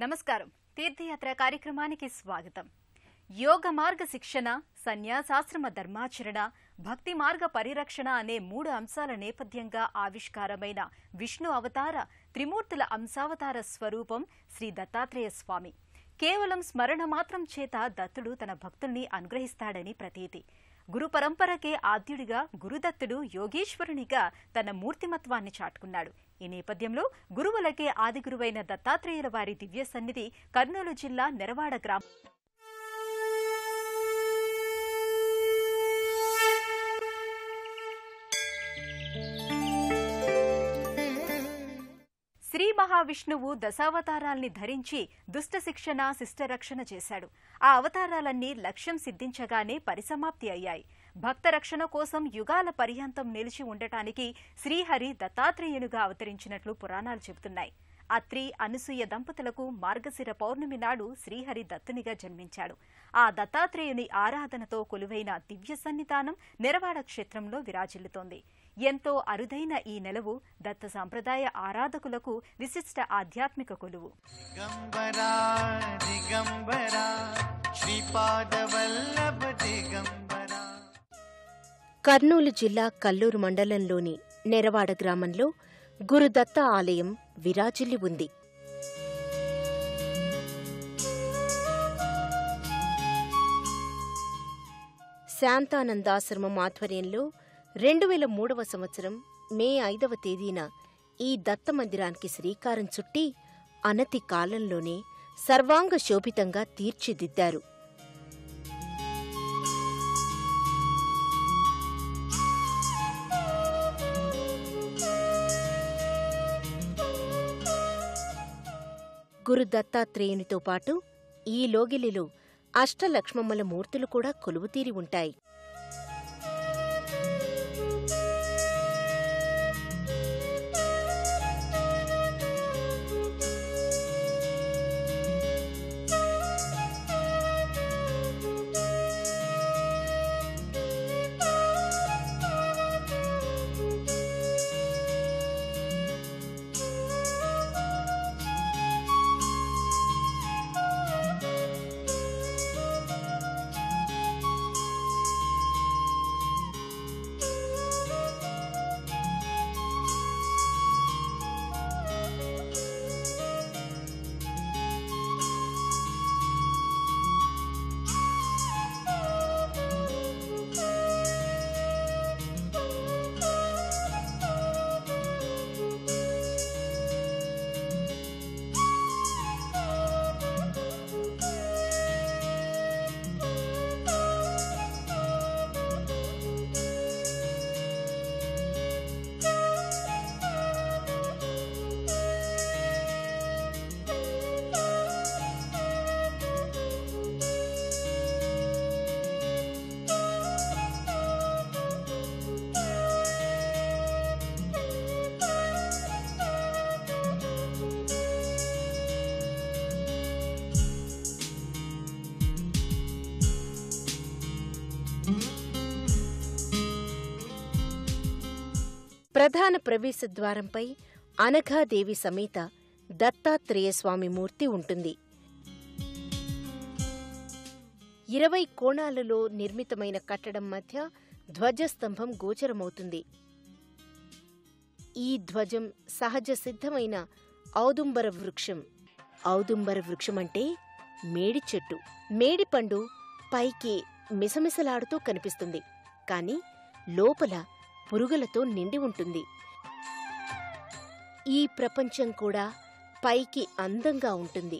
నమస్కారం. తీర్థయాత్ర కార్యక్రమానికి స్వాగతం. యోగ మార్గ శిక్షణ, సన్యాసాశ్రమ ధర్మాచరణ, భక్తి మార్గ పరిరక్షణ అనే 3 అంశాల నేపథ్యంగా ఆవిష్కారమైన విష్ణు అవతార త్రిమూర్తుల అంశావతార స్వరూపం శ్రీ దత్తాత్రేయ స్వామి. కేవలం స్మరణ మాత్రం చేత దత్తుడు తన భక్తుల్ని అనుగ్రహిస్తాడని ప్రతీతి. గురు పరంపరకే ఆద్యుడిగా గురుదత్తుడు యోగీశ్వరునిగా తన మూర్తిమత్వాన్ని చాటుకున్నాడు. ఈ నేపథ్యంలో గురువులకే ఆదిగురువైన దత్తాత్రేయుల వారి దివ్య సన్నిధి కర్నూలు జిల్లా నెరవాడ గ్రామం శ్రీ మహావిష్ణువు దశావతారాల్ని ధరించి దుష్ట శిక్షణ, శిష్టరక్షణ చేశాడు. ఆ అవతారాలన్నీ లక్ష్యం సిద్ధించగానే పరిసమాప్తి అయ్యాయి. భక్త రక్షణ కోసం యుగాల పర్యంతం నిలిచి ఉండటానికి శ్రీహరి దత్తాత్రేయునిగా అవతరించినట్లు పురాణాలు చెబుతున్నాయి. అత్రి, అనసూయ దంపతులకు మార్గశిర పౌర్ణమి నాడు శ్రీహరి దత్తునిగా జన్మించాడు. ఆ దత్తాత్రేయుని ఆరాధనతో కొలువైన దివ్య సన్నిధానం నెరవాడ క్షేత్రంలో విరాజిల్లుతోంది. ఎంతో అరుదైన ఈ నెలవు దత్త సాంప్రదాయ ఆరాధకులకు విశిష్ట ఆధ్యాత్మిక కొలువు. కర్నూలు జిల్లా కల్లూరు మండలంలోని నెరవాడ గ్రామంలో గురుదత్త ఆలయం విరాజిల్లి ఉంది. శాంతానందాశ్రమం ఆధ్వర్యంలో 2003వ సంవత్సరం మే 5వ తేదీన ఈ దత్త మందిరానికి శ్రీకారం చుట్టి అనతి కాలంలోనే సర్వాంగ శోభితంగా తీర్చిదిద్దారు. గురు దత్తాత్రేయునితో పాటు ఈ లోగిలిలో అష్టలక్ష్మమ్మల మూర్తులు కూడా కొలువుతీరి ఉంటాయి. ప్రధాన ప్రవేశద్వారంపై అనఘాదేవి సమేత దత్తాత్రేయస్వామి మూర్తి ఉంటుంది. 20 కోణాలలో నిర్మితమైన కట్టడం మధ్య ధ్వజస్తంభం గోచరమవుతుంది. ఈ ధ్వజం సహజ సిద్ధమైన ఔదుంబర వృక్షం. ఔదుంబర వృక్షమంటే మేడి చెట్టు. మేడిపండు పైకి మిసమిసలాడుతూ కనిపిస్తుంది, కాని లోపల పురుగులతో నిండి ఉంటుంది. ఈ ప్రపంచం కూడా పైకి అందంగా ఉంటుంది.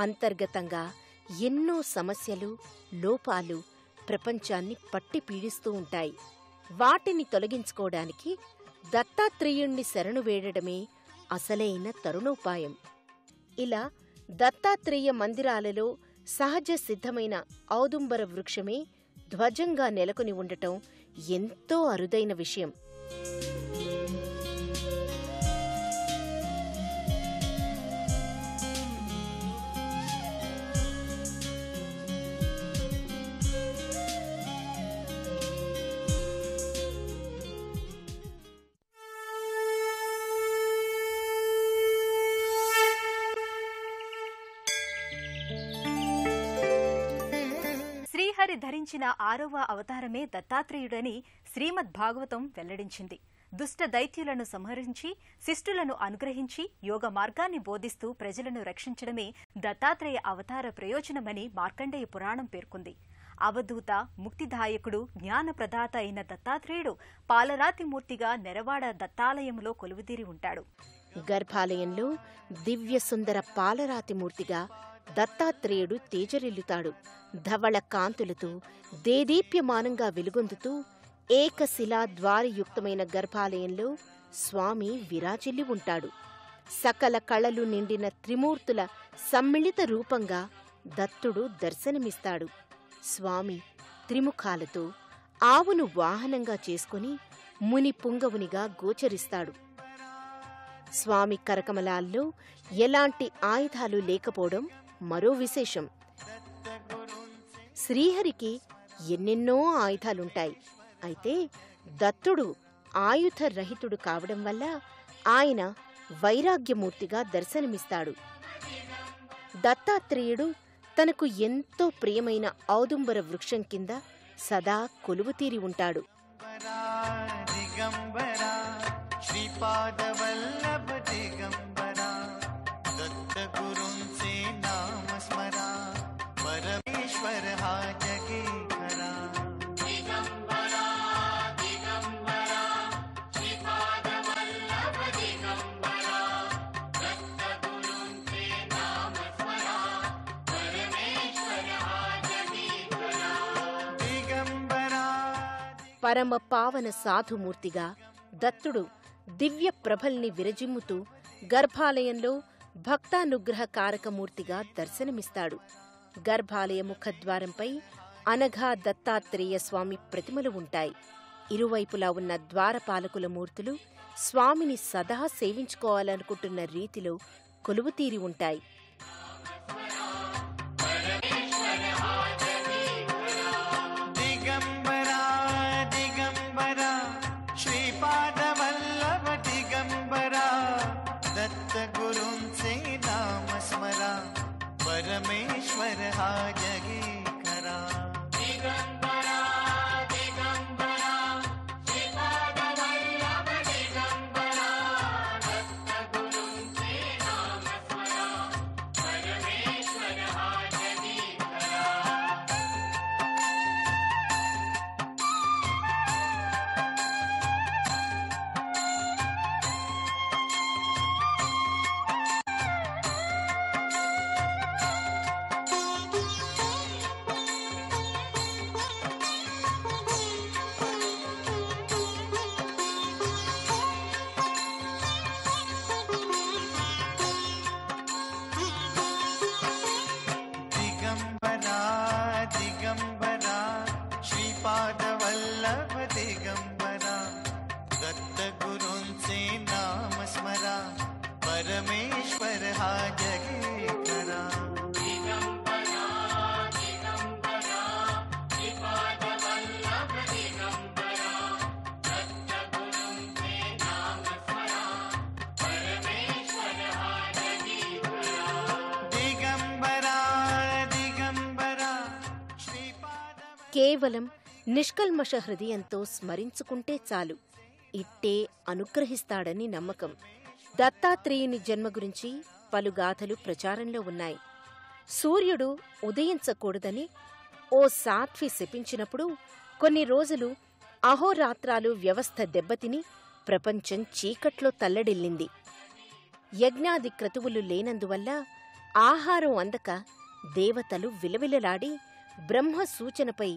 అంతర్గతంగా ఎన్నో సమస్యలు, లోపాలు ప్రపంచాన్ని పట్టి పీడిస్తూ ఉంటాయి. వాటిని తొలగించుకోవడానికి దత్తాత్రేయుణ్ణి శరణు వేడడమే అసలైన తరుణోపాయం. ఇలా దత్తాత్రేయ మందిరాలలో సహజ సిద్ధమైన ఔదుంబర వృక్షమే ధ్వజంగా నెలకొని ఉండటం ఎంతో అరుదైన విషయం. ఈసారి ధరించిన 6వ అవతారమే దత్తాత్రేయుడని శ్రీమద్ భాగవతం వెల్లడించింది. దుష్ట దైత్యులను సంహరించి శిష్టులను అనుగ్రహించి యోగ మార్గాన్ని బోధిస్తూ ప్రజలను రక్షించడమే దత్తాత్రేయ అవతార ప్రయోజనమని మార్కండేయ పురాణం పేర్కొంది. అవధూత, ముక్తిదాయకుడు, జ్ఞానప్రదాత అయిన దత్తాత్రేయుడు పాలరాతిమూర్తిగా నెరవాడ దత్తాలయంలో కొలువుదీరి ఉంటాడు. గర్భాలయంలో దివ్య సుందర పాలరాతిమూర్తిగా దత్తాత్రేయుడు తేజరిల్లుతాడు. ధవళ కాంతులతో దేదీప్యమానంగా వెలుగొందుతూ ఏకశిలా ద్వారయుక్తమైన గర్భాలయంలో స్వామి విరాజిల్లి ఉంటాడు. సకల కళలు నిండిన త్రిమూర్తుల సమ్మిళిత రూపంగా దత్తుడు దర్శనమిస్తాడు. స్వామి త్రిముఖాలతో ఆవును వాహనంగా చేసుకుని ముని పుంగవునిగా గోచరిస్తాడు. స్వామి కరకమలాల్లో ఎలాంటి ఆయుధాలు లేకపోవడం మరో విశేషం. శ్రీహరికి ఎన్నెన్నో ఆయుధాలుంటాయి. అయితే దత్తుడు ఆయుధరహితుడు కావడం వల్ల ఆయన వైరాగ్యమూర్తిగా దర్శనమిస్తాడు. దత్తాత్రేయుడు తనకు ఎంతో ప్రియమైన ఔదుంబర వృక్షం కింద సదా కొలువుతీరి ఉంటాడు. పరమ పావన సాధుమూర్తిగా దత్తుడు దివ్య ప్రభల్ని విరజిమ్ముతూ గర్భాలయంలో భక్తానుగ్రహ కారకమూర్తిగా దర్శనమిస్తాడు. గర్భాలయ ముఖద్వారంపై అనఘా దత్తాత్రేయ స్వామి ప్రతిమలు ఉంటాయి. ఇరువైపులా ఉన్న ద్వారపాలకుల మూర్తులు స్వామిని సదా సేవించుకోవాలనుకుంటున్న రీతిలో కొలువుతీరి ఉంటాయి. परमेश्वर हा जगी खरा दिगंबरा दिगंबरा श्रीपाद वल्लभ दिगंबरा दत्त गुरुंचे नाम स्मरा परमेश्वर हा जगी खरा. दिगंबरा श्रीपाद वल्लभ दिगंबरा दत्त गुरुंचे नाम स्मरा परमेश्वर हा जगी खरा. दिगंबरा दिगंबरा श्रीपाद वल्लभ दिगंबरा दत्त गुरुंचे नाम स्मरा परमेश्वर हा जगी खरा. दिगंबरा కేవలం నిష్కల్మష హృదయంతో స్మరించుకుంటే చాలు, ఇట్టే అనుగ్రహిస్తాడని నమ్మకం. దత్తాత్రేయుని జన్మ గురించి పలు గాథలు ప్రచారంలో ఉన్నాయి. సూర్యుడు ఉదయించకూడదని ఓ సాధ్వి శపించినప్పుడు కొన్ని రోజులు అహోరాత్రాలు వ్యవస్థ దెబ్బతిని ప్రపంచం చీకట్లో తల్లడిల్లింది. యజ్ఞాది క్రతువులు లేనందువల్ల ఆహారం అందక దేవతలు విలవిలలాడి బ్రహ్మ సూచనపై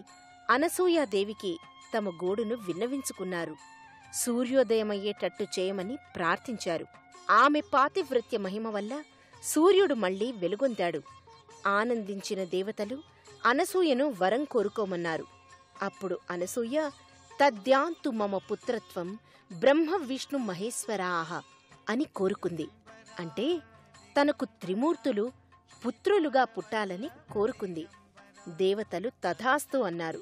అనసూయాదేవికి తమ గోడును విన్నవించుకున్నారు. సూర్యోదయమయ్యేటట్టు చేయమని ప్రార్థించారు. ఆమె పాతివ్రత్య మహిమ వల్ల సూర్యుడు మళ్లీ వెలుగొందాడు. ఆనందించిన దేవతలు అనసూయను వరం కోరుకోమన్నారు. అప్పుడు అనసూయ తద్యాంతు మమ పుత్రత్వం బ్రహ్మ విష్ణు మహేశ్వరాహ అని కోరుకుంది. అంటే తనకు త్రిమూర్తులు పుత్రులుగా పుట్టాలని కోరుకుంది. దేవతలు తథాస్తు అన్నారు.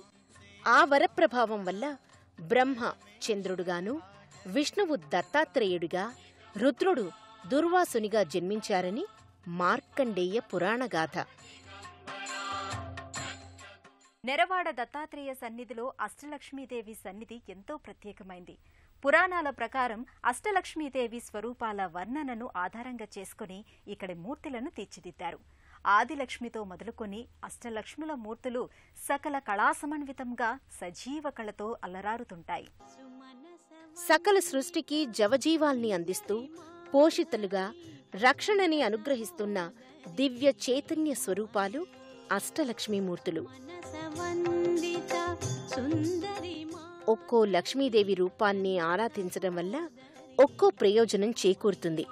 ఆ వరప్రభావం వల్ల బ్రహ్మ చంద్రుడుగాను, విష్ణువు దత్తాత్రేయుడిగా, రుద్రుడు దుర్వాసునిగా జన్మించారని మార్కండేయ పురాణగాథ. నెరవాడ దత్తాత్రేయ సన్నిధిలో అష్టలక్ష్మీదేవి సన్నిధి ఎంతో ప్రత్యేకమైంది. పురాణాల ప్రకారం అష్టలక్ష్మీదేవి స్వరూపాల వర్ణనను ఆధారంగా చేసుకుని ఇక్కడి మూర్తులను తీర్చిదిద్దారు. ఆదిలక్ష్మితో మొదలుకొని అష్టలక్ష్ముల మూర్తులు సకల కళాసమన్వితంగా సజీవ కళతో అలరారుతుంటాయి. సకల సృష్టికి జవజీవాల్ని అందిస్తూ పోషితులుగా రక్షణని అనుగ్రహిస్తున్న దివ్య చైతన్య స్వరూపాలు అష్టలక్ష్మీమూర్తులు. ఒక్కో లక్ష్మీదేవి రూపాన్ని ఆరాధించడం వల్ల ఒక్కో ప్రయోజనం చేకూరుతుంది.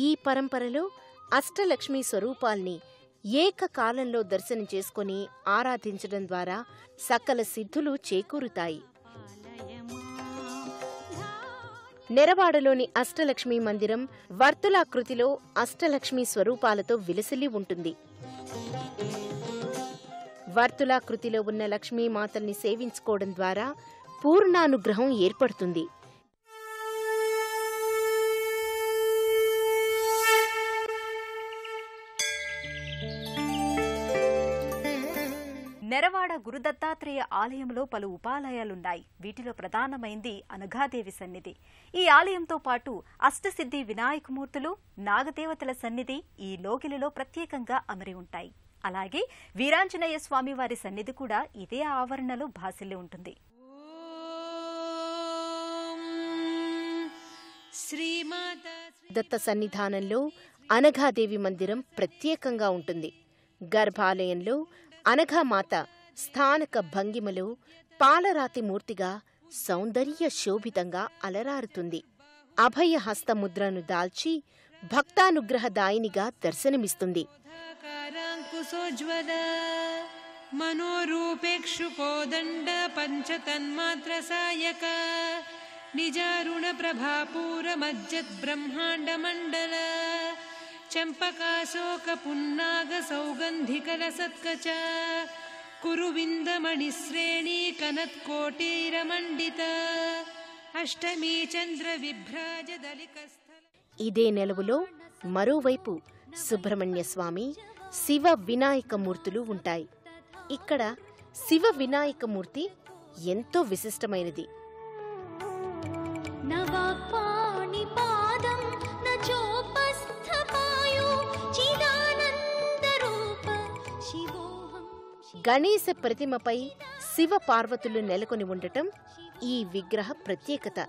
ఈ పరంపరలో అష్టలక్ష్మి స్వరూపాల్ని ఏకకాలంలో దర్శనం చేసుకుని ఆరాధించడం ద్వారా సకల సిద్ధులు చేకూరుతాయి. నెరవాడలోని అష్టలక్ష్మి మందిరం వర్తులాకృతిలో అష్టలక్ష్మి స్వరూపాలతో విలసిల్లి ఉంటుంది. వర్తులాకృతిలో ఉన్న లక్ష్మీమాతల్ని సేవించుకోవడం ద్వారా పూర్ణానుగ్రహం ఏర్పడుతుంది. నెరవాడ గురుదత్తాత్రేయ ఆలయంలో పలు ఉపాలయాలున్నాయి. వీటిలో ప్రధానమైంది అనఘాదేవి సన్నిధి. ఈ ఆలయంతో పాటు అష్టసిద్ధి వినాయకమూర్తులు, నాగదేవతల సన్నిధి ఈ లోగిలిలో ప్రత్యేకంగా అమరి ఉంటాయి. అలాగే వీరాంజనేయ స్వామివారి సన్నిధి కూడా ఇదే ఆవరణలో భాసిల్లి ఉంటుంది. దత్త సన్నిధానంలో అనఘాదేవి మందిరం ప్రత్యేకంగా ఉంటుంది. గర్భాలయంలో అనఘామాత స్థానక భంగిమలో పాలరాతి మూర్తిగా సౌందర్య శోభితంగా అలరారుతుంది. అభయ హస్తముద్రను దాల్చి భక్తానుగ్రహదాయినిగా దర్శనమిస్తుంది. మనోరూపేక్షుకోదండ పంచతన్మాత్ర సాయక నిజారుణ ప్రభాపూర మజ్జత్ బ్రహ్మాండ మండల చంపకాశోక పున్నాగ సౌగంధికల సత్కచ కురువిందమణిశ్రేణీ కనత్కోటీరమండిత అష్టమీ చంద్ర విభ్రాజ దళికస్థల. ఇదే నెలవులో మరోవైపు సుబ్రహ్మణ్య స్వామి, శివ వినాయకమూర్తులు ఉంటాయి. ఇక్కడ శివ వినాయకమూర్తి ఎంతో విశిష్టమైనది. గణేశ ప్రతిమపై శివ పార్వతులు నెలకొని ఉండటం ఈ విగ్రహ ప్రత్యేకత.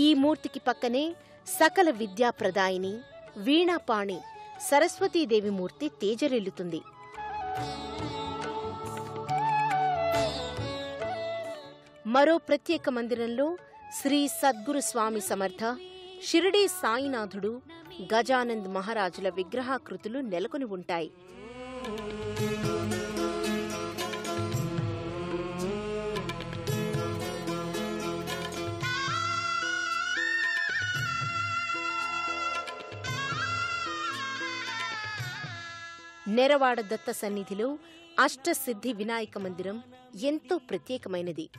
ఈ మూర్తికి పక్కనే సకల విద్యాప్రదాయిని వీణాపాణి సరస్వతీదేవి మూర్తి తేజరిల్లుతుంది. మరో ప్రత్యేక మందిరంలో శ్రీ సద్గురు స్వామి సమర్థ, షిరిడీ సాయినాథుడు, గజానంద్ మహారాజుల విగ్రహాకృతులు నెలకొని ఉంటాయి. నెరవాడ దత్త సన్నిధిలో అష్టసిద్ధి వినాయక మందిరం ఎంతో ప్రత్యేకమైనది.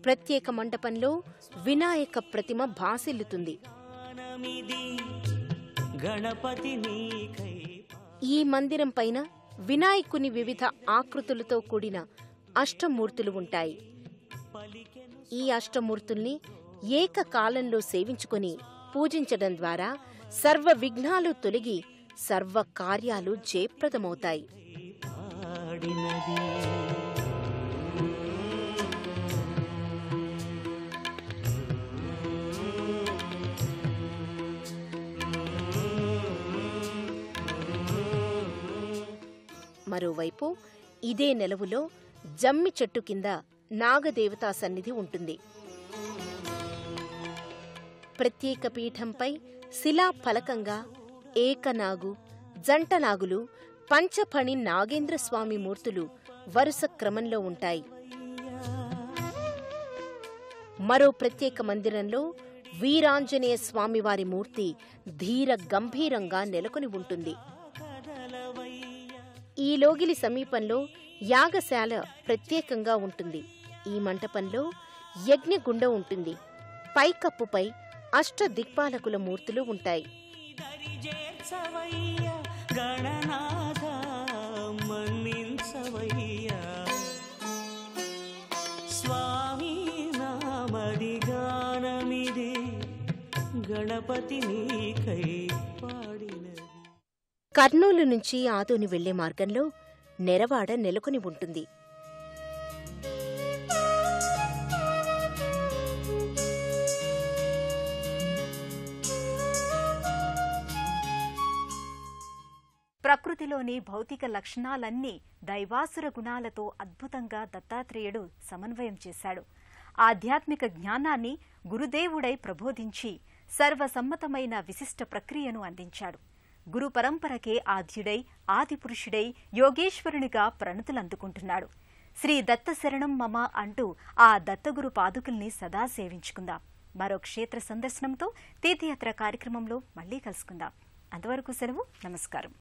ప్రత్యేక మండపంలో వినాయక ప్రతిమ భాసిల్లుతుంది. ఈ మందిరం పైన వినాయకుని వివిధ ఆకృతులతో కూడిన అష్టమూర్తులు ఉంటాయి. ఈ అష్టమూర్తుల్ని ఏకకాలంలో సేవించుకొని పూజించడం ద్వారా సర్వ విఘ్నాలు తొలగి సర్వ కార్యాలు జయప్రదమవుతాయి. మరోవైపు ఇదే నెలవులో జమ్మి చెట్టు కింద నాగదేవతా సన్నిధి ఉంటుంది. ప్రత్యేక పీఠంపై శిలా ఫలకంగా ఏకనాగు, జంటనాగులు, పంచఫణి నాగేంద్రస్వామి మూర్తులు వరుస క్రమంలో ఉంటాయి. మరో ప్రత్యేక మందిరంలో వీరాంజనేయ స్వామివారి మూర్తి ధీర గంభీరంగా నెలకొని ఉంటుంది. ఈ లోగిలి సమీపంలో యాగశాల ప్రత్యేకంగా ఉంటుంది. ఈ మంటపంలో యజ్ఞగుండం ఉంటుంది. పైకప్పుపై అష్టదిక్పాలకుల మూర్తులు ఉంటాయి. కర్నూలు నుంచి ఆదోని వెళ్లే మార్గంలో నెరవాడ నెలకొని ఉంటుంది. ప్రకృతిలోని భౌతిక లక్షణాలన్నీ దైవాసుర గుణాలతో అద్భుతంగా దత్తాత్రేయుడు సమన్వయం చేశాడు. ఆధ్యాత్మిక జ్ఞానాన్ని గురుదేవుడై ప్రబోధించి సర్వసమ్మతమైన విశిష్ట ప్రక్రియను అందించాడు. గురు పరంపరకే ఆద్యుడై ఆదిపురుషుడై యోగేశ్వరునిగా ప్రణతులందుకుంటున్నాడు. శ్రీ దత్త శరణం మమ అంటూ ఆ దత్తగురు పాదుకుల్ని సదా సేవించుకుందాం. మరో క్షేత్ర సందర్శనంతో తీర్థయాత్ర కార్యక్రమంలో మళ్లీ కలుసుకుందాం. అంతవరకు సెలవు. నమస్కారం.